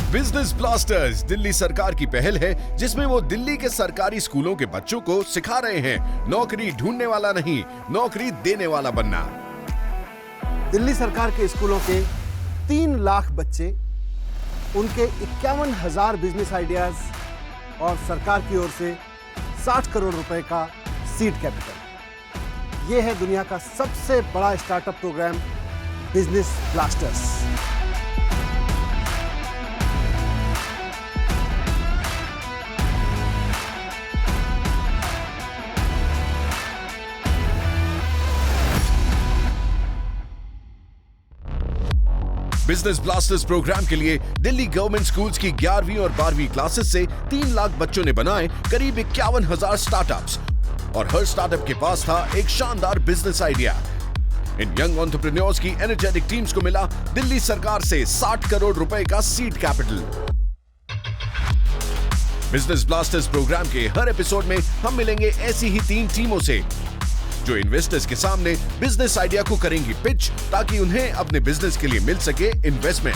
Business blasters Delhi सरकार की पहल है जिसमें वो दिल्ली के सरकारी स्कूलों के बच्चों को सिखा रहे हैं नौकरी ढूंढने वाला नहीं, नौकरी देने वाला बनना। दिल्ली सरकार के स्कूलों के 3 लाख बच्चे, उनके 51,000 बिजनेस आइडियाज और सरकार की ओर से 60 करोड़ रुपए का सीड कैपिटल। यह है दुनिया का सबसे बड़ा startup programme business blasters. Business blasters programme के लिए दिल्ली गवर्नमेंट स्कूल्स की 11वीं और 12वीं क्लासेस से 3 लाख बच्चों ने बनाए करीब 51,000 स्टार्टअप्स और हर स्टार्टअप के पास था एक शानदार बिजनेस आइडिया। इन यंग एंटरप्रेन्योर्स की एनर्जेटिक टीम्स को मिला दिल्ली सरकार से 60 करोड़ रुपए का seed capital. Business blasters programme के हर एपिसोड में हम मिलेंगे ऐसी ही 3 टीमों से जो इन्वेस्टर्स के सामने बिजनेस आइडिया को करेंगी पिच ताकि उन्हें अपने बिजनेस के लिए मिल सके इन्वेस्टमेंट।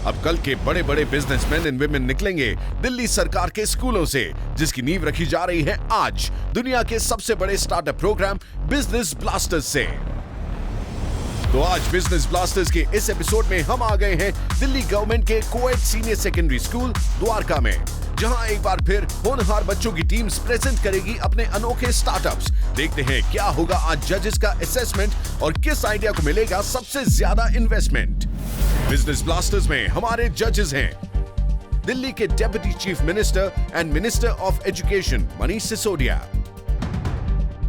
अब कल के बड़े बड़े बिजनेसमैन एंड विमेन निकलेंगे दिल्ली सरकार के स्कूलों से, जिसकी नींव रखी जा रही है आज दुनिया के सबसे बड़े स्टार्टअप प्रोग्राम बिजनेस ब्लास्टर्स से। तो आज बिजनेस ब्लास्टर्स के इस एपिसोड में हम आ गए हैं दिल्ली गवर्नमेंट के coed senior secondary school Dwarka में, जहां एक बार फिर होनहार बच्चों की टीम्स प्रेजेंट करेगी अपने अनोखे स्टार्टअप्स। देखते हैं क्या होगा आज जजेस का असेसमेंट और किस आइडिया को मिलेगा सबसे ज्यादा इन्वेस्टमेंट। बिजनेस ब्लास्टर्स में हमारे जजेस हैं दिल्ली के deputy chief minister and minister of education Manish Sisodia,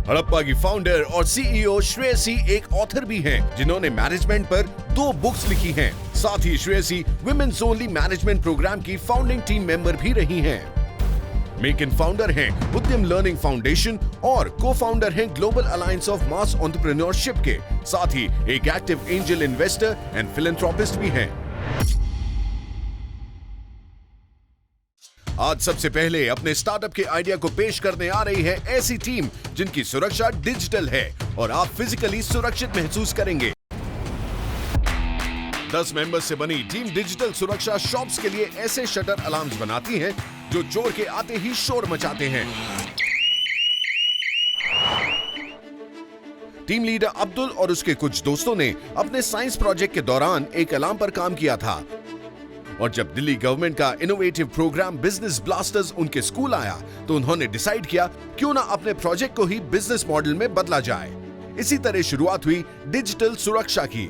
Harappa की फाउंडर और सीईओ श्रेयसी एक ऑथर भी हैं जिन्होंने मैनेजमेंट पर 2 बुक्स लिखी हैं। साथ ही Shreyasi women's only management programme की फाउंडिंग टीम मेंबर भी रही हैं। मेक इन फाउंडर हैं उद्यम लर्निंग फाउंडेशन और को फाउंडर हैं global alliance of mass entrepreneurship के। साथ ही एक active angel investor and philanthropist भी हैं। आज सबसे पहले अपने स्टार्टअप के आइडिया को पेश करने आ रही है ऐसी टीम जिनकी सुरक्षा डिजिटल है और आप फिजिकली सुरक्षित महसूस करेंगे। 10 मेंबर्स से बनी टीम डिजिटल सुरक्षा शॉप्स के लिए ऐसे शटर अलार्म्स बनाती है जो चोर के आते ही शोर मचाते हैं। टीम लीडर अब्दुल और उसके कुछ दोस्तों ने अपने साइंस प्रोजेक्ट के दौरान एक अलार्म पर काम किया था और जब दिल्ली गवर्नमेंट का इनोवेटिव प्रोग्राम बिजनेस ब्लास्टर्स उनके स्कूल आया तो उन्होंने डिसाइड किया क्यों ना अपने प्रोजेक्ट को ही बिजनेस मॉडल में बदला जाए। इसी तरह शुरुआत हुई डिजिटल सुरक्षा की।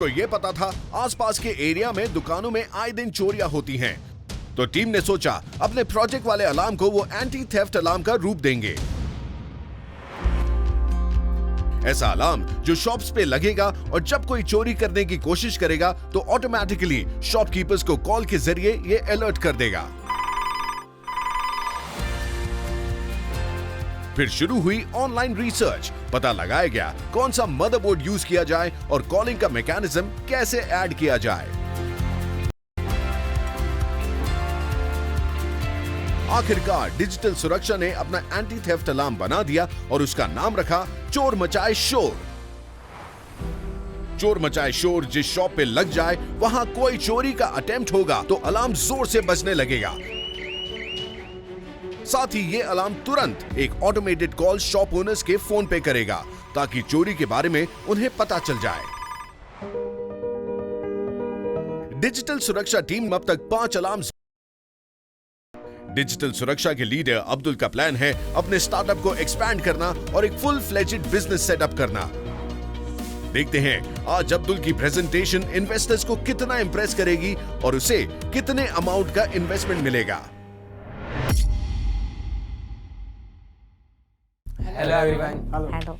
तो ये पता था आसपास के एरिया में दुकानों में आए दिन चोरियां होती हैं, तो टीम ने सोचा अपने प्रोजेक्ट वाले अलार्म को वो एंटी थेफ्ट अलार्म का रूप देंगे। ऐसा अलार्म जो शॉप्स पे लगेगा और जब कोई चोरी करने की कोशिश करेगा तो ऑटोमेटिकली शॉपकीपर्स को कॉल के जरिए ये अलर्ट कर देगा। फिर शुरू हुई ऑनलाइन रिसर्च, पता लगाया गया कौन सा मदरबोर्ड यूज किया जाए और कॉलिंग का मैकेनिज्म कैसे ऐड किया जाए। आखिरकार डिजिटल सुरक्षा ने अपना एंटी थेफ्ट अलार्म बना दिया और उसका नाम रखा चोर मचाए शोर। चोर मचाए शोर जिस शॉप पे लग जाए वहां कोई चोरी का अटेम्प्ट होगा तो अलार्म जोर से बजने लगेगा। साथ ही ये अलार्म तुरंत एक ऑटोमेटेड कॉल शॉप ओनर्स के फोन पे करेगा ताकि चोरी के बारे में उन्हें पता चल जाए। डिजिटल सुरक्षा टीम अब तक 5 अलार्म। डिजिटल सुरक्षा के लीडर अब्दुल का प्लान है अपने स्टार्टअप को एक्सपैंड करना और एक फुल फ्लेजेड बिजनेस सेटअप करना। देखते हैं आज अब्दुल की प्रेजेंटेशन इन्वेस्टर्स को कितना इंप्रेस करेगी और उसे कितने अमाउंट का इन्वेस्टमेंट मिलेगा। Hello everyone. हेलो।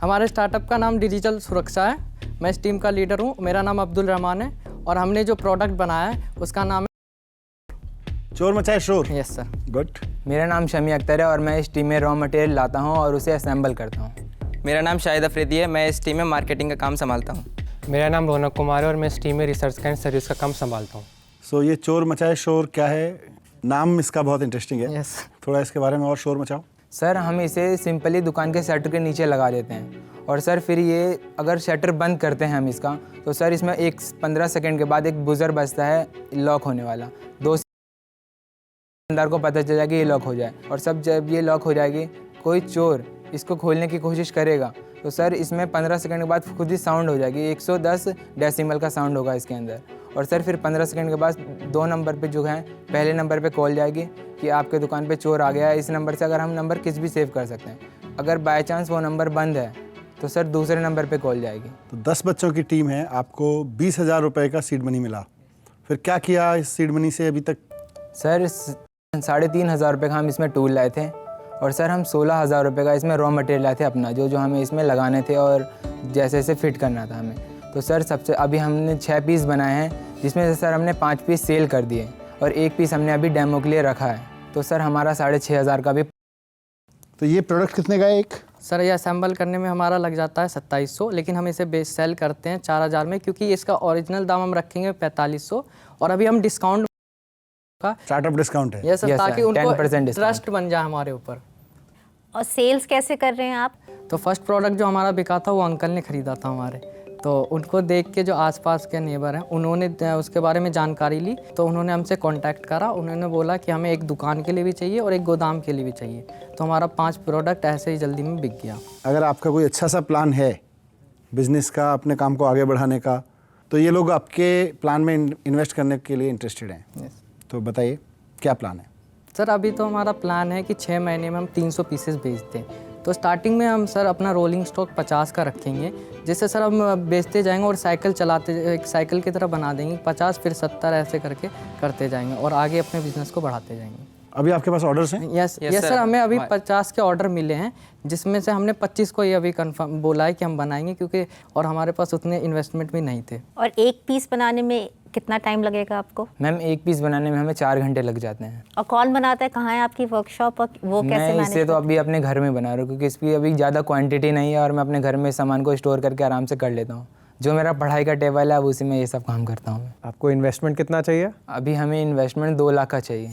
हमारे स्टार्टअप का नाम डिजिटल सुरक्षा है। मैं इस टीम का लीडर हूँ। मेरा नाम अब्दुल रहमान है और हमने जो प्रोडक्ट बनाया है उसका नाम है चोर मचाए शोर। Yes sir. गुड। मेरा नाम शमी अख्तर है और मैं इस टीम में रॉ मटेरियल लाता हूँ और उसे असेंबल करता हूँ। मेरा नाम शाहिद अफरीदी है। मैं इस टीम में मार्केटिंग का काम संभालता हूँ। मेरा नाम रौनक कुमार है और मैं इस टीम में रिसर्च एंड सर्विस का काम संभालता हूँ। सो ये चोर मचाए शोर क्या है? नाम इसका बहुत इंटरेस्टिंग है। यस। थोड़ा इसके बारे में और शोर मचाओ। सर हम इसे सिंपली दुकान के शटर के नीचे लगा देते हैं और सर फिर ये अगर शटर बंद करते हैं हम इसका, तो सर इसमें 15 सेकंड के बाद एक बुज़र बजता है लॉक होने वाला। 2 दुकानदार को पता चल जाएगा ये लॉक हो जाए, और सब जब ये लॉक हो जाएगी, कोई चोर इसको खोलने की कोशिश करेगा तो सर इसमें 15 सेकंड के बाद खुद ही साउंड हो जाएगी। 110 डेसिमल का साउंड होगा इसके अंदर, और सर फिर 15 सेकंड के बाद 2 नंबर पे जो है, पहले नंबर पे कॉल जाएगी कि आपके दुकान पे चोर आ गया है। इस नंबर से अगर हम नंबर किस भी सेव कर सकते हैं। अगर बाय चांस वो नंबर बंद है तो सर दूसरे नंबर पे कॉल जाएगी। तो 10 बच्चों की टीम है, आपको 20,000 रुपये का सीड मनी मिला, फिर क्या किया इस सीड मनी से अभी तक? सर 3,500 रुपये का हम इसमें टूल लाए थे, और सर हम 16,000 रुपये का इसमें रॉ मटेरियल लाए थे अपना, जो हमें इसमें लगाने थे और जैसे जैसे फिट करना था हमें। तो सर सबसे अभी हमने 6 पीस बनाए हैं, जिसमें से सर हमने 5 पीस सेल कर दिए और 1 पीस हमने अभी डेमो के लिए रखा है। तो सर हमारा 6,500 का भी। तो ये प्रोडक्ट कितने का है एक? सर ये असेंबल करने में हमारा लग जाता है 2700, लेकिन हम इसे बेस सेल करते हैं 4,000 में, क्योंकि इसका ओरिजिनल दाम हम रखेंगे 4500, और अभी हम डिस्काउंट का स्टार्टअप डिस्काउंट है। ये सर, Yes, ताकि sir, उनको 10% ट्रस्ट बन जाए हमारे ऊपर। और सेल्स कैसे कर रहे हैं आप? तो फर्स्ट प्रोडक्ट जो हमारा बिका था वो अंकल ने ख़रीदा था हमारे, तो उनको देख के जो आसपास के नेबर हैं उन्होंने उसके बारे में जानकारी ली, तो उन्होंने हमसे कांटेक्ट करा। उन्होंने बोला कि हमें एक दुकान के लिए भी चाहिए और एक गोदाम के लिए भी चाहिए, तो हमारा 5 प्रोडक्ट ऐसे ही जल्दी में बिक गया। अगर आपका कोई अच्छा सा प्लान है बिजनेस का, अपने काम को आगे बढ़ाने का, तो ये लोग आपके प्लान में इन्वेस्ट करने के लिए इंटरेस्टेड हैं। तो बताइए क्या प्लान है? सर अभी तो हमारा प्लान है कि 6 महीने में हम 300 पीसेस बेच दें। तो स्टार्टिंग में हम सर अपना रोलिंग स्टॉक 50 का रखेंगे, जिससे सर हम बेचते जाएंगे और साइकिल चलाते, एक साइकिल की तरह बना देंगे, 50 फिर 70 ऐसे करके करते जाएंगे और आगे अपने बिजनेस को बढ़ाते जाएंगे। अभी आपके पास ऑर्डर्स हैं? यस सर, हमें अभी 50 के ऑर्डर मिले हैं, जिसमें से हमने 25 को ये अभी कंफर्म बोला है कि हम बनाएंगे, क्योंकि और हमारे पास उतने इन्वेस्टमेंट भी नहीं थे। और एक पीस बनाने में कितना टाइम लगेगा आपको? मैम 1 पीस बनाने में हमें 4 घंटे लग जाते हैं। और कौन बनाता है? कहाँ है आपकी वर्कशॉप? और वो कैसे मैं मैनेज? इसे तो अभी अपने घर में बना रहा हूँ, क्योंकि इसकी अभी ज़्यादा क्वांटिटी नहीं है और मैं अपने घर में सामान को स्टोर करके आराम से कर लेता हूँ। जो मेरा पढ़ाई का टेबल है अब उसी में ये सब काम करता हूँ। आपको इन्वेस्टमेंट कितना चाहिए? अभी हमें इन्वेस्टमेंट 2 लाख का चाहिए।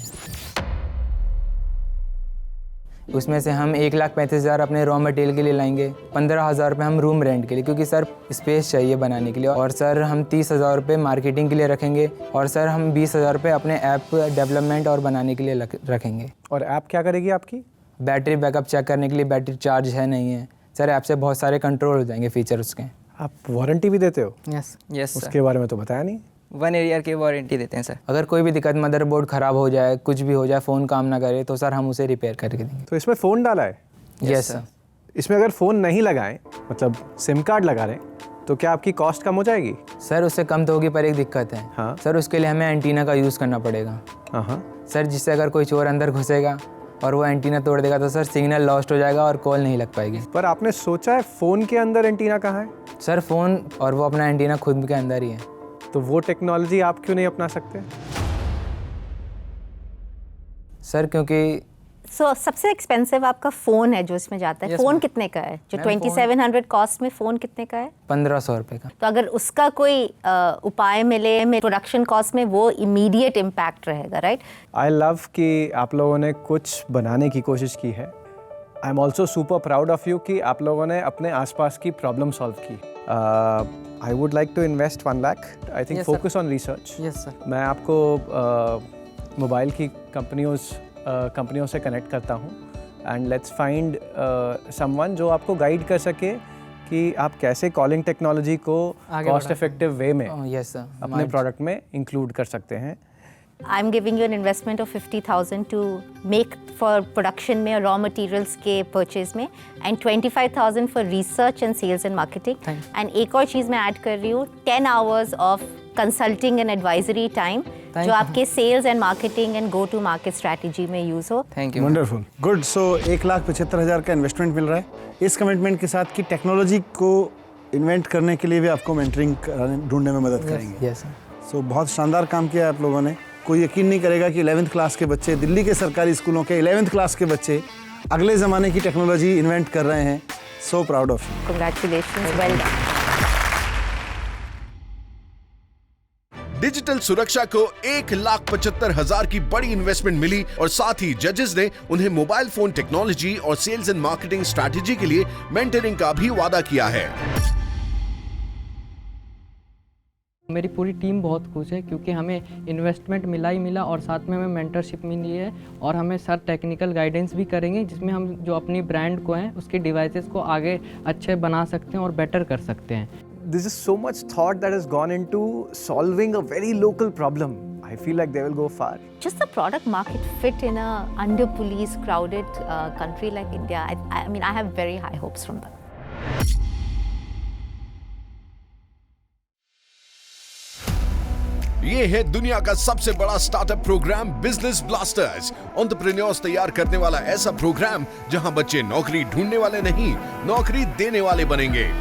उसमें से हम 1,35,000 अपने रॉ मटेरियल के लिए लाएंगे, 15,000 रुपये हम रूम रेंट के लिए, क्योंकि सर स्पेस चाहिए बनाने के लिए, और सर हम 30,000 रुपये मार्केटिंग के लिए रखेंगे, और सर हम 20,000 रुपये अपने ऐप डेवलपमेंट और बनाने के लिए रखेंगे। और ऐप क्या करेगी आपकी? बैटरी बैकअप चेक करने के लिए, बैटरी चार्ज है नहीं है सर, ऐप से बहुत सारे कंट्रोल हो जाएंगे फीचर उसके। आप वारंटी भी देते हो? यस यस सर, उसके बारे में तो बताया नहीं। 1 ईयर की वारंटी देते हैं सर। अगर कोई भी दिक्कत, मदरबोर्ड ख़राब हो जाए, कुछ भी हो जाए, फ़ोन काम ना करे, तो सर हम उसे रिपेयर करके देंगे। तो इसमें फ़ोन डाला है? Yes sir. इसमें अगर फ़ोन नहीं लगाएं, मतलब सिम कार्ड लगा लें, तो क्या आपकी कॉस्ट कम हो जाएगी? सर उससे कम तो होगी, पर एक दिक्कत है। हाँ। सर उसके लिए हमें एंटीना का यूज़ करना पड़ेगा। हाँ। सर जिससे अगर कोई चोर अंदर घुसेगा और वो एंटीना तोड़ देगा तो सर सिग्नल लॉस्ट हो जाएगा और कॉल नहीं लग पाएगी। पर आपने सोचा है फ़ोन के अंदर एंटीना कहाँ है? सर फ़ोन और वो अपना एंटीना खुद के अंदर ही है। तो वो टेक्नोलॉजी आप क्यों नहीं अपना सकते? सर क्योंकि सबसे एक्सपेंसिव आपका फ़ोन है जो इसमें जाता है। फ़ोन कितने का है? जो 2700 कॉस्ट में फ़ोन कितने का है? 1,500 रुपये का। तो अगर उसका कोई उपाय मिले में प्रोडक्शन कॉस्ट में, वो इमीडिएट इम्पैक्ट रहेगा, राइट? आई लव कि आप लोगों ने कुछ बनाने की कोशिश की है। I am also super proud of you कि आप लोगों ने अपने आसपास की प्रॉब्लम सॉल्व की। I would like to invest 1 lakh. I think focus on research. Yes sir. मैं आपको मोबाइल की कंपनियों से कनेक्ट करता हूँ, एंड लेट्स फाइंड समवन जो आपको गाइड कर सके कि आप कैसे कॉलिंग टेक्नोलॉजी को कॉस्ट इफेक्टिव वे में यस सर अपने प्रोडक्ट में इंक्लूड कर सकते हैं। I'm giving you an investment of 50,000 to make for production में और raw materials के purchase में, and 25,000 for research and sales and marketing. And एक और चीज़ मैं ऐड कर रही हूँ, 10 hours of consulting and advisory time जो आपके sales and marketing and go to market strategy में use हो। Thank you. Wonderful, good. So 1,75,000 का इन्वेस्टमेंट मिल रहा है इस कमिटमेंट के साथ कि टेक्नोलॉजी को इन्वेंट करने के लिए भी आपको मेंटरिंग ढूंढने में मदद करेंगे। Yes sir. सो बहुत शानदार काम किया आप लोगों ने। कोई यकीन नहीं करेगा कि 11th क्लास के बच्चे, दिल्ली के सरकारी स्कूलों के 11th क्लास के बच्चे अगले ज़माने की टेक्नोलॉजी इन्वेंट कर रहे हैं। So proud of you. Congratulations, well done. Digital सुरक्षा को 1,75,000 की बड़ी इन्वेस्टमेंट मिली और साथ ही जजेस ने उन्हें मोबाइल फोन टेक्नोलॉजी और सेल्स एंड मार्केटिंग स्ट्रैटेजी के लिए मेंटरिंग का भी वादा किया है। मेरी पूरी टीम बहुत खुश है क्योंकि हमें इन्वेस्टमेंट मिला ही मिला और साथ में हमें मेंटरशिप मिली है और हमें सर टेक्निकल गाइडेंस भी करेंगे जिसमें हम जो अपनी ब्रांड को हैं उसके डिवाइसेस को आगे अच्छे बना सकते हैं और बेटर कर सकते हैं। This is so much thought that has gone into solving a very local problem. I feel like they will go far. Just the product market fit in a under-policed, crowded country like India. I mean, I have very high hopes from them. ये है दुनिया का सबसे बड़ा startup programme business blasters. Entrepreneurs तैयार करने वाला ऐसा प्रोग्राम जहां बच्चे नौकरी ढूंढने वाले नहीं, नौकरी देने वाले बनेंगे।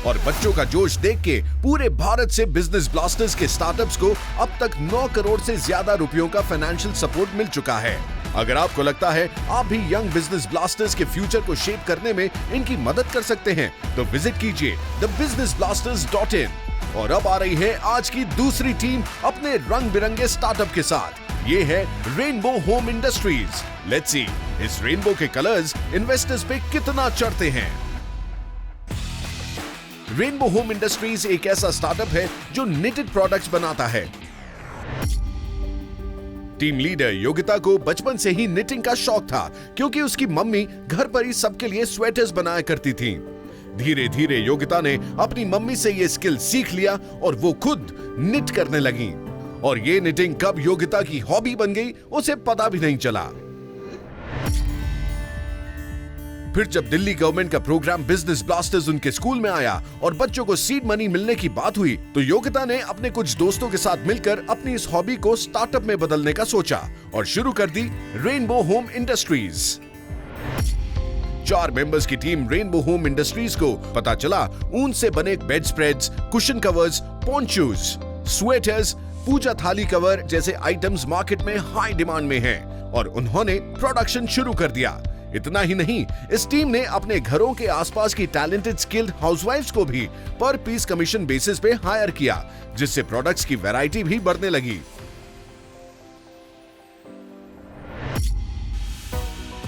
और बच्चों का जोश देख के पूरे भारत से बिजनेस ब्लास्टर्स के स्टार्टअप्स को अब तक 9 करोड़ से ज्यादा रुपयों का फाइनेंशियल सपोर्ट मिल चुका है। अगर आपको लगता है आप भी यंग बिजनेस ब्लास्टर्स के फ्यूचर को शेप करने में इनकी मदद कर सकते हैं तो विजिट कीजिए thebusinessblasters.in। और अब आ रही है आज की दूसरी टीम अपने रंग बिरंगे स्टार्टअप के साथ। ये है rainbow home industries. Let's see इस रेनबो के कलर्स इन्वेस्टर्स पे कितना चढ़ते हैं। रेनबो होम इंडस्ट्रीज एक ऐसा स्टार्टअप है जो निटेड प्रोडक्ट्स बनाता है। टीम लीडर योगिता को बचपन से ही निटिंग का शौक था क्योंकि उसकी मम्मी घर पर ही सबके लिए स्वेटर्स बनाया करती थीं। धीरे धीरे योगिता ने अपनी मम्मी से ये स्किल सीख लिया और वो खुद निट करने लगी और ये निटिंग कब योगिता की हॉबी बन गई उसे पता भी नहीं चला। फिर जब दिल्ली गवर्नमेंट का प्रोग्राम बिजनेस ब्लास्टर्स उनके स्कूल में आया और बच्चों को सीड मनी मिलने की बात हुई तो योगिता ने अपने कुछ दोस्तों के साथ मिलकर अपनी इस हॉबी को स्टार्टअप में बदलने का सोचा और शुरू कर दी रेनबो होम इंडस्ट्रीज। 4 मेंबर्स की टीम रेनबो होम इंडस्ट्रीज को पता चला ऊन से बने bed spreads, cushion covers, ponchos, sweaters, puja thali cover जैसे आइटम्स मार्केट में हाई डिमांड में हैं और उन्होंने प्रोडक्शन शुरू कर दिया। इतना ही नहीं, इस टीम ने अपने घरों के आसपास की टैलेंटेड स्किल्ड हाउसवाइफ्स को भी पर पीस कमीशन बेसिस पे हायर किया जिससे प्रोडक्ट्स की वैरायटी भी बढ़ने लगी।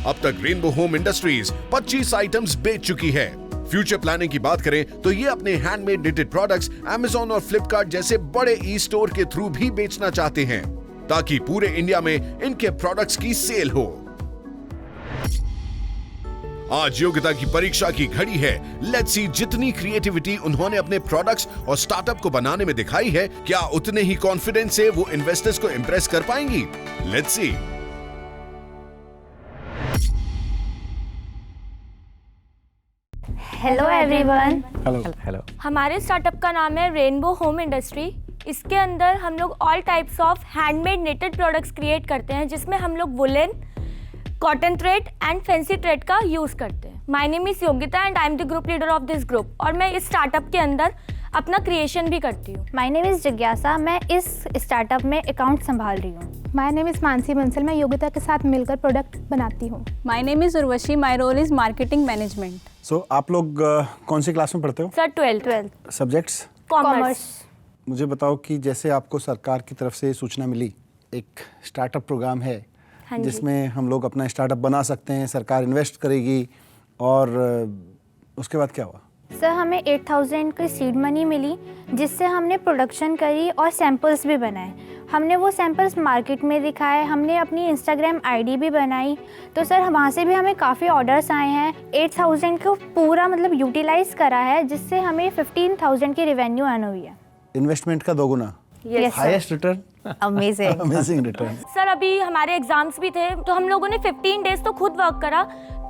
अब तक रेनबो होम इंडस्ट्रीज 25 आइटम्स बेच चुकी है। फ्यूचर प्लानिंग की बात करें तो ये अपने हैंडमेड निटेड प्रोडक्ट्स अमेज़न और फ्लिपकार्ट जैसे बड़े ई स्टोर के थ्रू भी बेचना चाहते हैं ताकि पूरे इंडिया में इनके प्रोडक्ट्स की सेल हो। आज योग्यता की परीक्षा की घड़ी है। लेट्स सी जितनी क्रिएटिविटी उन्होंने अपने प्रोडक्ट्स और स्टार्टअप को बनाने में दिखाई है, क्या उतने ही कॉन्फिडेंस से वो इन्वेस्टर्स को इंप्रेस कर पाएंगी? Let's see. Hello everyone. Hello. हमारे स्टार्टअप का नाम है रेनबो होम इंडस्ट्री। इसके अंदर हम लोग all types of handmade knitted products create करते हैं जिसमें हम लोग woollen, cotton thread and fancy thread का यूज़ करते हैं। My name is Yogita and I am the group leader of this group और मैं इस स्टार्टअप के अंदर अपना क्रिएशन भी करती हूँ। माय नेम इज़ जिज्ञासा, मैं इस स्टार्टअप में अकाउंट संभाल रही हूँ। My name is Mansi Bansal, मैं योगिता के साथ मिलकर प्रोडक्ट बनाती हूँ। My name is Urvashi, my role is marketing management. So आप लोग कौन सी क्लास में पढ़ते हो? Sir 12th। सब्जेक्ट्स? कॉमर्स। मुझे बताओ कि जैसे आपको सरकार की तरफ से सूचना मिली एक स्टार्टअप प्रोग्राम है जिसमें हम लोग अपना स्टार्टअप बना सकते हैं, सरकार इन्वेस्ट करेगी और उसके बाद क्या हुआ? सर हमें 8,000 की सीड मनी मिली जिससे हमने प्रोडक्शन करी और सैंपल्स भी बनाए। हमने वो सैंपल्स मार्केट में दिखाए, हमने अपनी इंस्टाग्राम आईडी भी बनाई तो सर वहाँ से भी हमें काफ़ी ऑर्डर्स आए हैं। 8,000 को पूरा मतलब यूटिलाइज करा है जिससे हमें 15,000 की रेवेन्यू अर्न हुई है। इन्वेस्टमेंट का 2 गुना, highest return. Amazing return. Sir अभी हमारे एग्जाम्स भी थे तो हम लोगों ने 15 डेज तो खुद वर्क करा।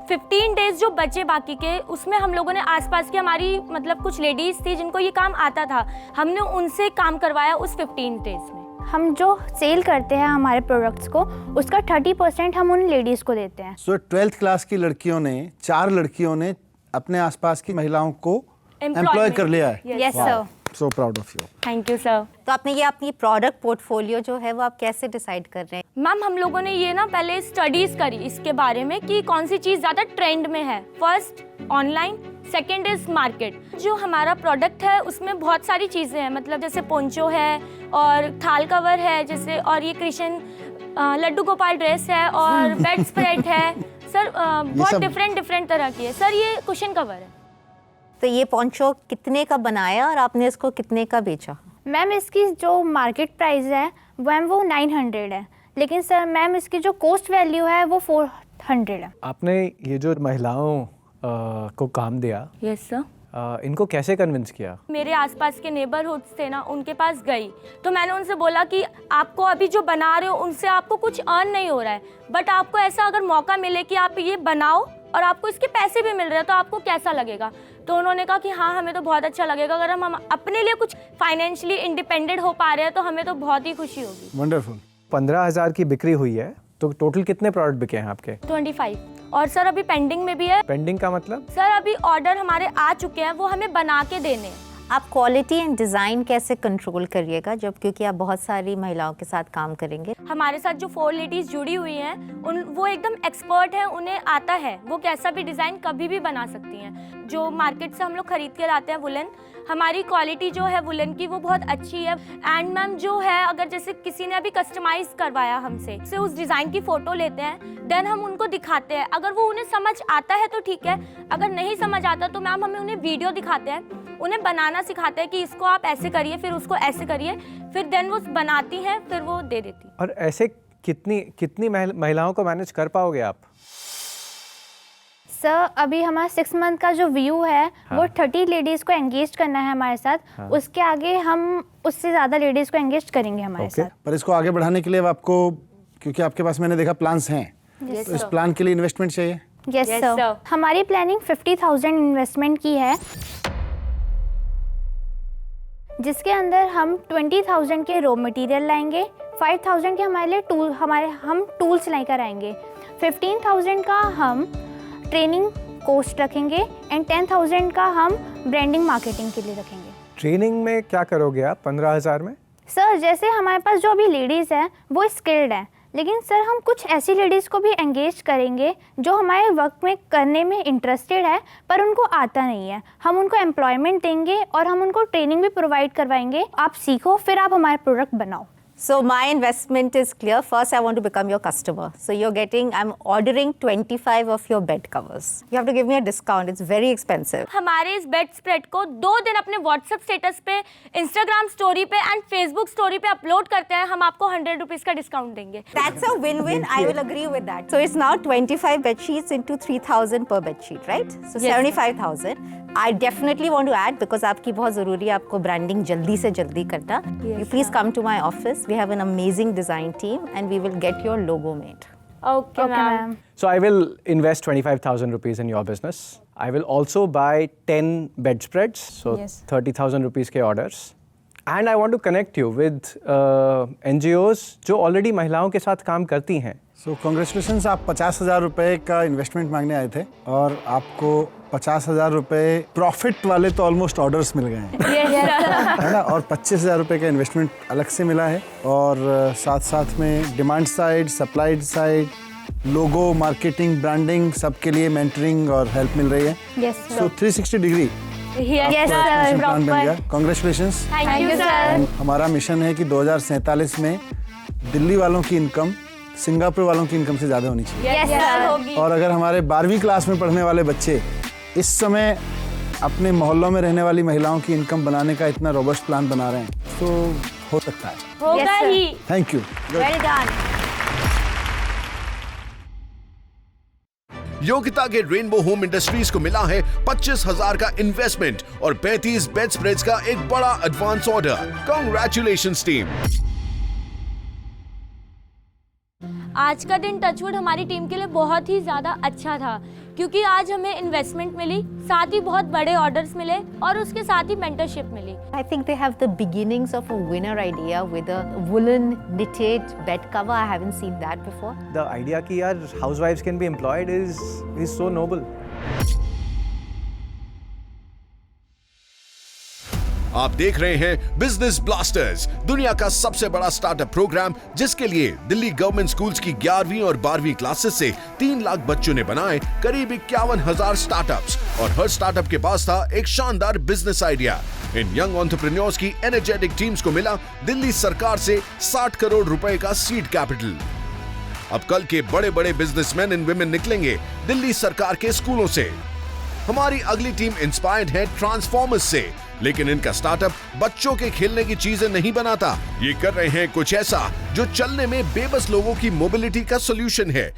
15 डेज जो बचे बाकी के उसमें हम लोगों ने आसपास की हमारी मतलब कुछ लेडीज थी जिनको ये काम आता था, हमने उनसे काम करवाया उस 15 डेज में। हम जो सेल करते हैं हमारे प्रोडक्ट्स को उसका 30% हम उन लेडीज़ को देते हैं। सो 12th क्लास की लड़कियों ने 4 लड़कियों ने अपने आसपास की महिलाओं को एम्प्लॉय कर लिया है। Yes sir. So proud of you. Thank you sir. तो आपने ये अपनी प्रोडक्ट पोर्टफोलियो जो है वो आप कैसे डिसाइड कर रहे हैं? मैम हम लोगों ने ये ना पहले स्टडीज़ करी इसके बारे में कि कौन सी चीज़ ज़्यादा ट्रेंड में है। First online, second is market. जो हमारा प्रोडक्ट है उसमें बहुत सारी चीज़ें हैं, मतलब जैसे पोंचो है और थाल कवर है जैसे, और ये कृष्ण लड्डू गोपाल ड्रेस है और बेड स्प्रेड है सर, बहुत डिफरेंट तरह की है सर। ये कुशन कवर है। तो ये पोंचो कितने का बनाया और आपने इसको कितने का बेचा? मैम इसकी जो मार्केट प्राइस है वो 900 है, लेकिन सर मैम इसकी जो कॉस्ट वैल्यू है वो 400 है। आपने ये जो महिलाओं को काम दिया, यस सर, इनको कैसे कन्विंस किया? मेरे आसपास के नेबरहुड्स थे ना, उनके पास गई तो मैंने उनसे बोला कि आपको अभी जो बना रहे हो उनसे आपको कुछ अर्न नहीं हो रहा है, बट आपको ऐसा अगर मौका मिले कि आप ये बनाओ और आपको इसके पैसे भी मिल रहे हैं तो आपको कैसा लगेगा? तो उन्होंने कहा कि हाँ हमें तो बहुत अच्छा लगेगा, अगर हम अपने लिए कुछ फाइनेंशियली इंडिपेंडेंट हो पा रहे हैं तो हमें तो बहुत ही खुशी होगी। वंडरफुल। 15,000 की बिक्री हुई है, तो टोटल कितने प्रोडक्ट बिके हैं आपके? 25। और सर अभी पेंडिंग में भी है। पेंडिंग का मतलब? सर अभी ऑर्डर हमारे आ चुके हैं, वो हमें बना के देने हैं। आप क्वालिटी एंड डिज़ाइन कैसे कंट्रोल करिएगा जब, क्योंकि आप बहुत सारी महिलाओं के साथ काम करेंगे? हमारे साथ जो 4 लेडीज़ जुड़ी हुई हैं वो एकदम एक्सपर्ट हैं, उन्हें आता है, वो कैसा भी डिज़ाइन कभी भी बना सकती हैं। जो मार्केट से हम लोग खरीद के लाते हैं वुलन, हमारी क्वालिटी जो है वुलन की वो बहुत अच्छी है। एंड मैम जो है अगर जैसे किसी ने अभी कस्टमाइज करवाया हमसे से उस डिज़ाइन की फ़ोटो लेते हैं, देन हम उनको दिखाते हैं। अगर वो उन्हें समझ आता है तो ठीक है, अगर नहीं समझ आता तो मैम हमें उन्हें वीडियो दिखाते हैं, उन्हें बनाना सिखाते हैं कि इसको आप ऐसे करिए, फिर उसको ऐसे करिए, फिर देन वो बनाती हैं, फिर वो दे देती। और ऐसे कितनी महिलाओं को मैनेज कर पाओगे आप? सर अभी हमारा 6 मंथ का जो व्यू है वो 30 लेडीज़ को एंगेज करना है हमारे साथ। उसके आगे हम उससे ज़्यादा लेडीज़ को एंगेज करेंगे हमारे साथ। पर इसको आगे बढ़ाने के लिए आपको, क्योंकि आपके पास मैंने देखा प्लान्स हैं, तो इस प्लान के लिए इन्वेस्टमेंट चाहिए? यस सर, हमारी प्लानिंग 50,000 इन्वेस्टमेंट की है, जिसके अंदर हम 20,000 के रॉ मटेरियल लाएंगे, 5,000 के हमारे लिए हम टूल्स लेकर आएंगे, 15,000 का हम ट्रेनिंग कोस्ट रखेंगे एंड 10,000 का हम ब्रांडिंग मार्केटिंग के लिए रखेंगे। ट्रेनिंग में क्या करोगे आप 15,000 में? सर जैसे हमारे पास जो अभी लेडीज़ हैं वो स्किल्ड हैं, लेकिन सर हम कुछ ऐसी लेडीज़ को भी एंगेज करेंगे जो हमारे वर्क में करने में इंटरेस्टेड है पर उनको आता नहीं है। हम उनको एम्प्लॉयमेंट देंगे और हम उनको ट्रेनिंग भी प्रोवाइड करवाएंगे। आप सीखो, फिर आप हमारे प्रोडक्ट बनाओ। So my investment is clear. First, I want to become your customer. So I'm ordering 25 of your bed covers. You have to give me a discount. It's very expensive. हमारे इस bed spread को 2 दिन अपने WhatsApp status पे, Instagram story पे and Facebook story पे upload करते हैं, हम आपको 100 रुपीज़ का डिस्काउंट देंगे। That's a win-win. I will agree with that. So it's now 25 bed sheets into 3,000 per bed sheet, right? So yes. 75,000. I definitely want to add because आपकी बहुत ज़रूरी है, आपको ब्रांडिंग जल्दी से जल्दी करना। You please come to my office. We have an amazing design team and we will get your logo made. Okay, ma'am. So I will invest 25,000 rupees in your business. I will also buy 10 bedspreads, so 30,000 rupees के orders. And I want to connect you with NGOs जो already महिलाओं के साथ काम करती हैं। So congratulations, आप 50,000 रुपए का इन्वेस्टमेंट मांगने आए थे और आपको 50,000 रुपए प्रॉफिट वाले तो ऑलमोस्ट ऑर्डर्स मिल गए हैं, है ना? और 25,000 रुपए का इन्वेस्टमेंट अलग से मिला है और साथ में डिमांड साइड, सप्लाई साइड, लोगो, मार्केटिंग, ब्रांडिंग, सबके लिए मेंटरिंग और हेल्प मिल रही है। सो 360 डिग्री प्लान बन गया। कॉन्ग्रेचुलेशंस। Thank you sir. हमारा मिशन है कि 2047 में दिल्ली वालों की इनकम सिंगापुर वालों की इनकम से ज़्यादा होनी चाहिए। होगी। और अगर हमारे 12वीं क्लास में पढ़ने वाले बच्चे इस समय अपने मोहल्लों में रहने वाली महिलाओं की इनकम बनाने का इतना रोबस्ट प्लान बना रहे हैं, तो हो सकता है। होगा ही। Thank you. Well done. Yogita के रेनबो होम इंडस्ट्रीज को मिला है 25,000 का इन्वेस्टमेंट और 35 बेड स्प्रेड्स का एक बड़ा एडवांस ऑर्डर। Congratulations team. आज का दिन टचवुड हमारी टीम के लिए बहुत ही ज़्यादा अच्छा था, क्योंकि आज हमें इन्वेस्टमेंट मिली, साथ ही बहुत बड़े ऑर्डर्स मिले और उसके साथ ही मेंटरशिप मिली। I think they have the beginnings of a winner idea with a woolen knitted bed cover. I haven't seen that before. The idea कि यार housewives can be employed is so noble. आप देख रहे हैं business blasters, दुनिया का सबसे बड़ा स्टार्टअप प्रोग्राम, जिसके लिए दिल्ली गवर्नमेंट स्कूल्स की 11वीं और 12वीं क्लासेस से 3 लाख बच्चों ने बनाए करीब 51,000 स्टार्टअप्स और हर स्टार्टअप के पास था एक शानदार बिजनेस आइडिया। इन यंग एंटरप्रेन्योर्स की एनर्जेटिक टीम्स को मिला दिल्ली सरकार से 60 करोड़ रुपए का सीड कैपिटल। अब कल के बड़े बड़े बिजनेसमैन एंड विमेन निकलेंगे दिल्ली सरकार के स्कूलों से। हमारी अगली टीम इंस्पायर्ड है ट्रांसफॉर्मर्स से, लेकिन इनका स्टार्टअप बच्चों के खेलने की चीजें नहीं बनाता। ये कर रहे हैं कुछ ऐसा जो चलने में बेबस लोगों की मोबिलिटी का सॉल्यूशन है।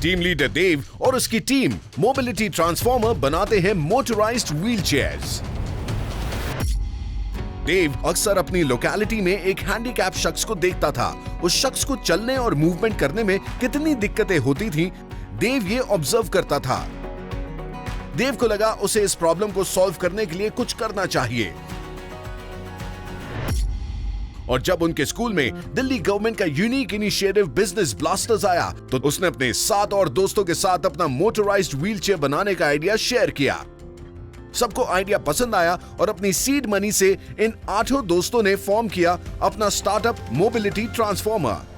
टीम लीडर देव और उसकी टीम मोबिलिटी ट्रांसफॉर्मर बनाते हैं मोटराइज्ड व्हीलचेयर्स। देव अक्सर अपनी लोकेलिटी में एक हैंडीकैप शख्स को देखता था। उस शख्स को चलने और मूवमेंट करने में कितनी दिक्कतें होती थी, देव ये ऑब्जर्व करता था। देव को लगा उसे इस प्रॉब्लम को सॉल्व करने के लिए कुछ करना चाहिए। और जब उनके स्कूल में दिल्ली गवर्नमेंट का यूनिक इनिशिएटिव बिजनेस ब्लास्टर्स आया, तो उसने अपने 7 और दोस्तों के साथ अपना मोटराइज्ड व्हीलचेयर बनाने का आइडिया शेयर किया। सबको आइडिया पसंद आया और अपनी सीड मनी से इन 8 दोस्तों ने फॉर्म किया अपना startup mobility transformer.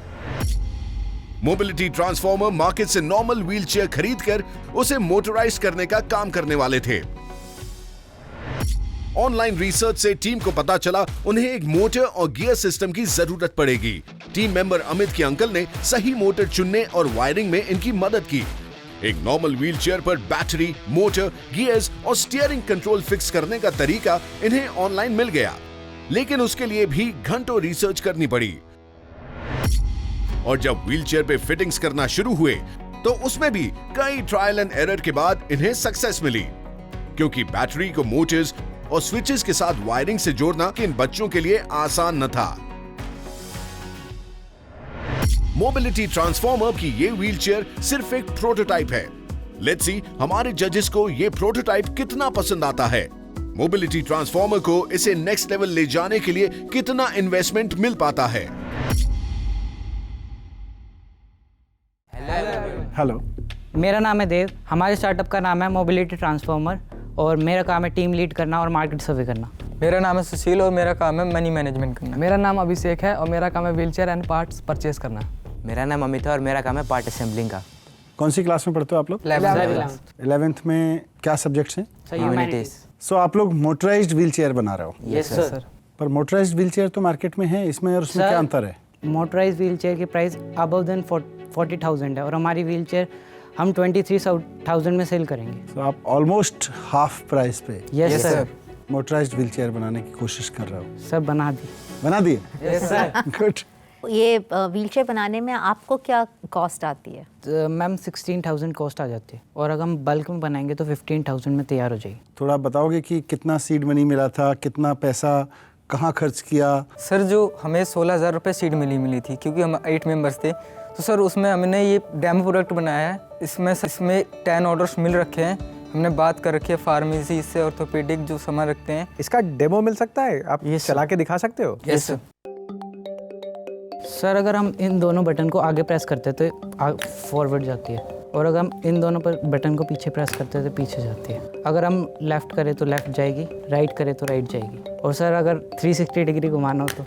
Mobility transformer market से नॉर्मल व्हीलचेयर खरीदकर उसे मोटराइज करने का काम करने वाले थे। ऑनलाइन रिसर्च से टीम को पता चला उन्हें एक मोटर और गियर सिस्टम की जरूरत पड़ेगी। टीम मेंबर अमित के अंकल ने सही मोटर चुनने और वायरिंग में इनकी मदद की। एक नॉर्मल व्हीलचेयर पर बैटरी, मोटर, गियर्स और स्टीयरिंग कंट्रोल फिक्स करने का तरीका इन्हें ऑनलाइन मिल गया, लेकिन उसके लिए भी घंटों रिसर्च करनी पड़ी। और जब व्हीलचेयर पे फिटिंग्स करना शुरू हुए, तो उसमें भी कई ट्रायल एंड एरर के बाद इन्हें सक्सेस मिली, क्योंकि बैटरी को मोटर्स और स्विचेस के साथ वायरिंग से जोड़ना इन बच्चों के लिए आसान न था। मोबिलिटी ट्रांसफॉर्मर की ये व्हीलचेयर सिर्फ एक प्रोटोटाइप है। लेट्स सी हमारे जजेस को ये प्रोटोटाइप कितना पसंद आता है। मोबिलिटी ट्रांसफॉर्मर को इसे नेक्स्ट लेवल ले जाने के लिए कितना इन्वेस्टमेंट मिल पाता है। हेलो, मेरा नाम है देव। हमारे स्टार्टअप का नाम है मोबिलिटी ट्रांसफॉर्मर और मेरा काम है टीम लीड करना और मार्केट सर्वे करना। मेरा नाम है सुशील और मेरा काम है मनी मैनेजमेंट करना। मेरा नाम अभिषेक है और मेरा काम है व्हीलचेयर एंड पार्ट्स परचेज करना। मेरा नाम अमित है और मेरा काम है पार्ट असेंबलिंग का। कौन सी क्लास में पढ़ते हो आप लोग? 11th में क्या सब्जेक्ट्स हैं? ह्यूमैनिटीज। सो आप लोग मोटराइज्ड व्हीलचेयर बना रहे हो? Yes sir. पर मोटराइज्ड व्हीलचेयर तो मार्केट में है, इसमें और उसमें क्या अंतर है? मोटराइज्ड व्हीलचेयर की प्राइस अबव देन 40,000 है और हमारी व्हीलचेयर हम 23,000 में सेल करेंगे। तो आप ऑलमोस्ट हाफ प्राइस पे यस सर मोटराइज्ड व्हीलचेयर बनाने की कोशिश कर रहे हो? सब बना दिए। Yes sir. गुड। ये व्हीलचेयर बनाने में आपको क्या कॉस्ट आती है? तो मैम 16,000 कॉस्ट आ जाती है और अगर हम बल्क में बनाएंगे तो 15,000 में तैयार हो जाएगी। थोड़ा बताओगे कि कितना सीड मनी मिला था, कितना पैसा कहाँ खर्च किया? सर जो हमें 16,000 रुपये सीड मिली थी, क्योंकि हम 8 मेंबर्स थे। तो सर उसमें हमने ये डेमो प्रोडक्ट बनाया है। इसमें 10 ऑर्डर्स मिल रखे हैं। हमने बात कर रखी है फार्मेसी से, ऑर्थोपेडिक जो सामान रखते हैं। इसका डेमो मिल सकता है? आप चला के दिखा सकते हो? Yes sir. अगर हम इन दोनों बटन को आगे प्रेस करते हैं तो फॉरवर्ड जाती है और अगर हम इन दोनों पर बटन को पीछे प्रेस करते हैं तो पीछे जाती है। अगर हम लेफ्ट करें तो लेफ्ट जाएगी, राइट करें तो राइट जाएगी। और सर अगर 360 डिग्री घुमाना हो तो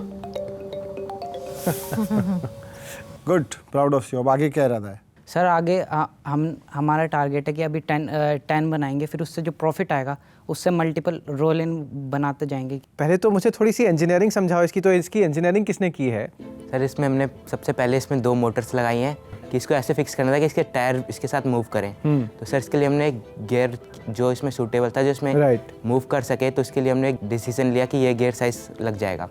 गुड, प्राउड ऑफ यू। अब आगे क्या इरादा है? सर आगे हमारा टारगेट है कि अभी 10 बनाएंगे, फिर उससे जो प्रॉफिट आएगा उससे मल्टीपल रोल इन बनाते जाएंगे। पहले तो मुझे थोड़ी सी इंजीनियरिंग समझाओ इसकी। तो इसकी इंजीनियरिंग किसने की है? सर इसमें हमने सबसे पहले इसमें 2 मोटर्स लगाई हैं कि इसको ऐसे फिक्स करना था कि इसके टायर इसके साथ मूव करें। तो सर इसके लिए हमने एक गियर जो इसमें सूटेबल था, जो इसमें मूव कर सके, तो इसके लिए हमने एक डिसीजन लिया कि ये गियर साइज लग जाएगा।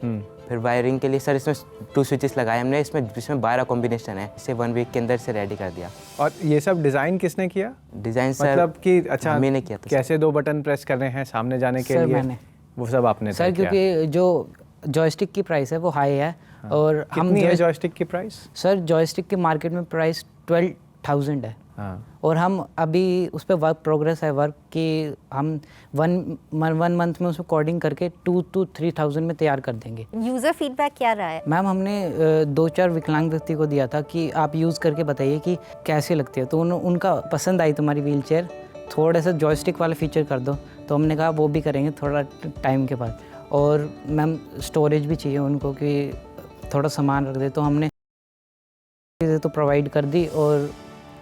फिर वायरिंग के लिए सर इसमें 2 स्विचेस लगाए हमने, जिसमें 12 कॉम्बिनेशन है। इसे 1 वीक के अंदर से रेडी कर दिया। और ये सब डिज़ाइन किसने किया? डिज़ाइन सर मतलब कि अच्छा मैंने किया था। कैसे 2 बटन प्रेस कर रहे हैं सामने जाने के लिए? मैंने वो सब आपने सर, क्योंकि जो जॉयस्टिक की प्राइस है वो हाई है। और कितनी है जॉयस्टिक की प्राइस? सर जॉयस्टिक की मार्केट में प्राइस 12,000 है। और हम अभी उस पर वर्क प्रोग्रेस है वर्क कि हम 1 मंथ में उसमें कोडिंग करके 2 to 3,000 में तैयार कर देंगे। यूज़र फीडबैक क्या रहा है? मैम हमने 2-4 विकलांग व्यक्ति को दिया था कि आप यूज़ करके बताइए कि कैसे लगती है। तो उनका पसंद आई तुम्हारी व्हीलचेयर, थोड़ा सा जॉयस्टिक वाला फीचर कर दो। तो हमने कहा वो भी करेंगे थोड़ा टाइम के बाद। और मैम स्टोरेज भी चाहिए उनको कि थोड़ा सामान रख दे, तो हमने चीज़ें तो प्रोवाइड कर दी और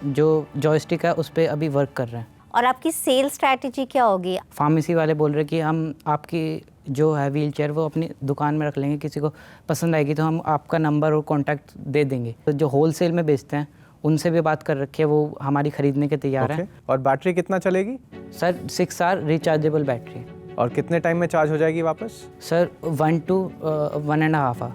जो जॉयस्टिक है उस पर अभी वर्क कर रहे हैं। और आपकी सेल स्ट्रैटेजी क्या होगी? फार्मेसी वाले बोल रहे कि हम आपकी जो है व्हील चेयर वो अपनी दुकान में रख लेंगे, किसी को पसंद आएगी तो हम आपका नंबर और कॉन्टैक्ट दे देंगे। तो जो होलसेल में बेचते हैं उनसे भी बात कर रखी है, वो हमारी ख़रीदने के तैयार हैं। और बैटरी कितना चलेगी? Sir 6 hour rechargeable battery. और कितने टाइम में चार्ज हो जाएगी वापस? Sir 1 to 1.5 hour.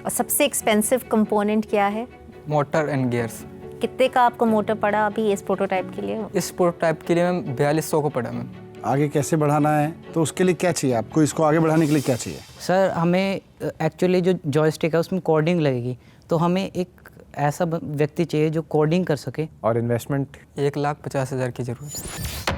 और सबसे एक्सपेंसिव कंपोनेंट क्या है? Motor and gears. कितने का आपको मोटर पड़ा अभी इस प्रोटोटाइप के लिए? इस प्रोटोटाइप के लिए मैम 4200 को पड़ा मैम। आगे कैसे बढ़ाना है, तो उसके लिए क्या चाहिए आपको? इसको आगे बढ़ाने के लिए क्या चाहिए? सर हमें एक्चुअली जो जॉयस्टिक है उसमें कोडिंग लगेगी, तो हमें एक ऐसा व्यक्ति चाहिए जो कोडिंग कर सके। और इन्वेस्टमेंट? 1,50,000 की ज़रूरत है।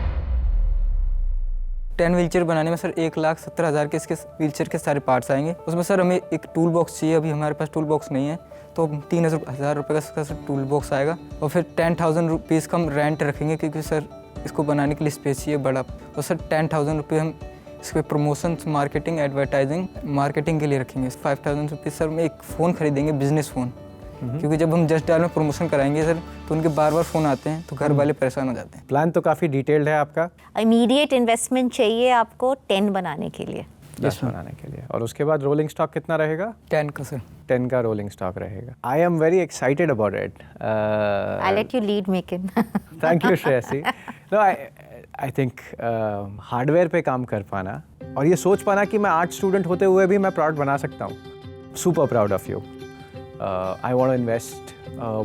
10 व्हीलचेयर बनाने में सर 1,17,000 के इसके व्हीलचेयर के सारे पार्ट्स आएंगे। उसमें सर हमें एक टूल बॉक्स चाहिए, अभी हमारे पास टूल बॉक्स नहीं है, तो 3,000 रुपये का सर टूल बॉक्स आएगा। और फिर 10,000 रुपीज़ का हम रेंट रखेंगे, क्योंकि सर इसको बनाने के लिए स्पेस चाहिए बड़ा। और सर 10,000 रुपये हम इस पर प्रमोशन, मार्केटिंग, एडवर्टाइजिंग, मार्केटिंग के लिए रखेंगे। 5,000 रुपीज़ सर में एक फ़ोन खरीदेंगे, बिजनेस फ़ोन, क्योंकि जब हम जस्ट डायल में प्रमोशन कराएंगे सर तो उनके बार बार फ़ोन आते हैं, तो घर वाले परेशान हो जाते हैं। प्लान तो काफ़ी डिटेल्ड है आपका। इमीडिएट इन्वेस्टमेंट चाहिए आपको 10 बनाने के लिए। 10 बनाने के लिए। और उसके बाद रोलिंग स्टॉक कितना रहेगा? 10 का सर। 10 का रोलिंग स्टॉक रहेगा। I am very excited about it. I let you lead making. Thank you Shreyasi. No, I think hardware पे काम कर पाना और ये सोच पाना कि मैं आर्ट स्टूडेंट होते हुए भी मैं प्रोडक्ट बना सकता हूँ, super proud of you. I want to invest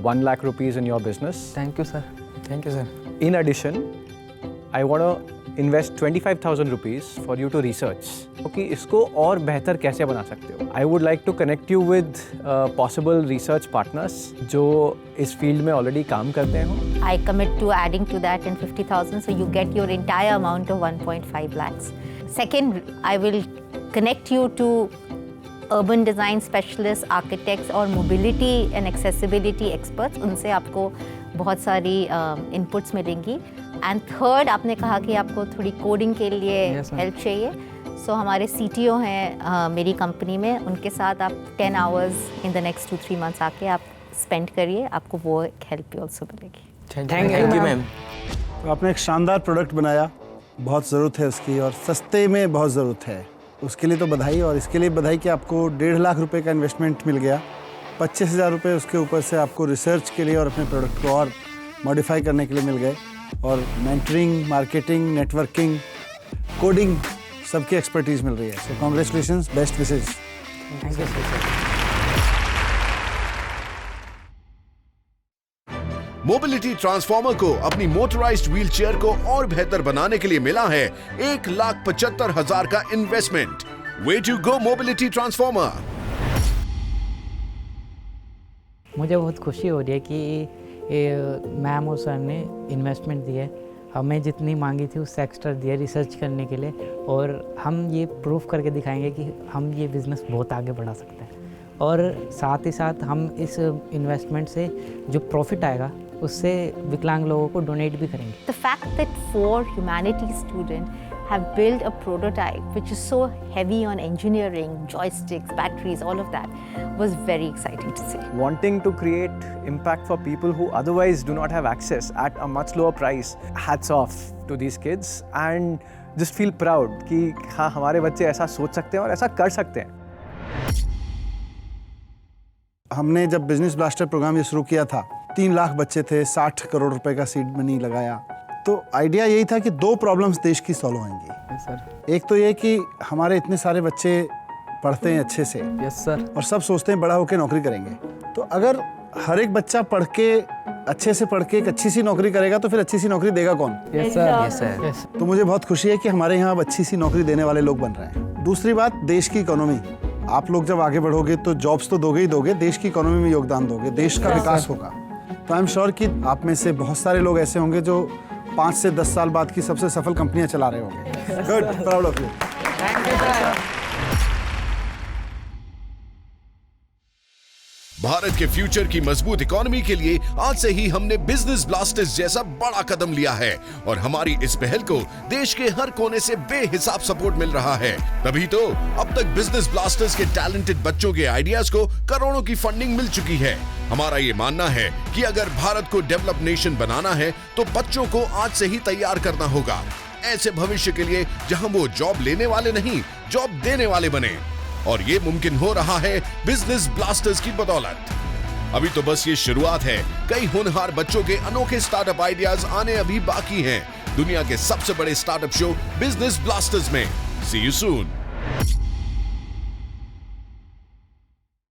1 lakh rupees in your business. Thank you, sir. Thank you, sir. In addition, I want to invest 25,000 rupees for you to research. कि इसको और बेहतर कैसे बना सकते हो. I would like to connect you with possible research partners जो इस फील्ड में ऑलरेडी काम करते हो. I commit to adding to that in 50,000, so you get your entire amount of 1.5 lakhs. Second, I will connect you to urban design specialist, architects और mobility and accessibility experts, उनसे आपको बहुत सारी inputs मिलेंगी। And third, आपने कहा कि आपको थोड़ी कोडिंग के लिए हेल्प चाहिए, सो हमारे CTO हैं मेरी कंपनी में, उनके साथ आप 10 hours in the next 2-3 months आके आप स्पेंड करिए, आपको वो हेल्प भी ऑल्सो मिलेगी। Thank you ma'am. तो आपने एक शानदार प्रोडक्ट बनाया, बहुत ज़रूरत है उसकी और सस्ते में बहुत ज़रूरत है, उसके लिए तो बधाई। और इसके लिए बधाई कि आपको 1.5 लाख रुपए का इन्वेस्टमेंट मिल गया, 25,000 रुपये उसके ऊपर से आपको रिसर्च के लिए और अपने प्रोडक्ट को और मॉडिफाई करने के लिए मिल गए, और मेंटरिंग, मार्केटिंग, नेटवर्किंग, कोडिंग सबकी एक्सपर्टीज़ मिल रही है। सो congratulations, best wishes. Thank you sir. Mobility transformer को अपनी मोटराइज्ड व्हीलचेयर को और बेहतर बनाने के लिए मिला है 1,75,000 का investment. Way to go mobility transformer. मुझे बहुत खुशी हो रही है कि मैम और सर ने इन्वेस्टमेंट दिया है, हमें जितनी मांगी थी उससे एक्स्ट्रा दिया रिसर्च करने के लिए, और हम ये प्रूफ करके दिखाएंगे कि हम ये बिज़नेस बहुत आगे बढ़ा सकते हैं। और साथ ही साथ हम इस इन्वेस्टमेंट से जो प्रॉफिट आएगा उससे विकलांग लोगों को डोनेट भी करेंगे। The fact that 4 humanities students have built a prototype which is so heavy on engineering, joysticks, batteries, all of that was very exciting to see. Wanting to create impact for people who otherwise do not have access at a much lower price, hats off to these kids and just feel proud कि हाँ हमारे बच्चे ऐसा सोच सकते हैं और ऐसा कर सकते हैं। हमने जब बिजनेस ब्लास्टर प्रोग्राम ये शुरू किया था, 3 लाख बच्चे थे, 60 करोड़ रुपए का सीड मनी लगाया, तो आइडिया यही था कि 2 प्रॉब्लम्स देश की सॉल्व होंगी। सर। एक तो ये कि हमारे इतने सारे बच्चे पढ़ते हैं अच्छे से, यस सर, और सब सोचते हैं बड़ा होकर नौकरी करेंगे, तो अगर हर एक बच्चा पढ़ के अच्छे से पढ़ के एक अच्छी सी नौकरी करेगा तो फिर अच्छी सी नौकरी देगा कौन? Yes sir, yes sir. तो मुझे बहुत खुशी है कि हमारे यहाँ अब अच्छी सी नौकरी देने वाले लोग बन रहे हैं। दूसरी बात, देश की इकोनॉमी, आप लोग जब आगे बढ़ोगे तो जॉब्स तो दोगे ही दोगे, देश की इकोनॉमी में योगदान दोगे, देश का विकास होगा। तो आई एम श्योर कि आप में से बहुत सारे लोग ऐसे होंगे जो 5 से 10 साल बाद की सबसे सफल कंपनियां चला रहे होंगे। Good, proud of you. Bharat के फ्यूचर की मजबूत इकोनॉमी के लिए आज से ही हमने बिजनेस ब्लास्टर्स जैसा बड़ा कदम लिया है और हमारी इस पहल को देश के हर कोने से बेहिसाब सपोर्ट मिल रहा है। तभी तो अब तक बिजनेस ब्लास्टर्स के टैलेंटेड बच्चों के आइडियाज को करोड़ों की फंडिंग मिल चुकी है। हमारा ये मानना है कि अगर भारत को डेवलप नेशन बनाना है तो बच्चों को आज से ही तैयार करना होगा, ऐसे भविष्य के लिए जहां वो जॉब लेने वाले नहीं, जॉब देने वाले बने। और ये मुमकिन हो रहा है बिजनेस ब्लास्टर्स की बदौलत। अभी तो बस ये शुरुआत है, कई होनहार बच्चों के अनोखे स्टार्टअप आइडियाज आने अभी बाकी हैं। दुनिया के सबसे बड़े स्टार्टअप शो बिजनेस ब्लास्टर्स में। सी यू सून।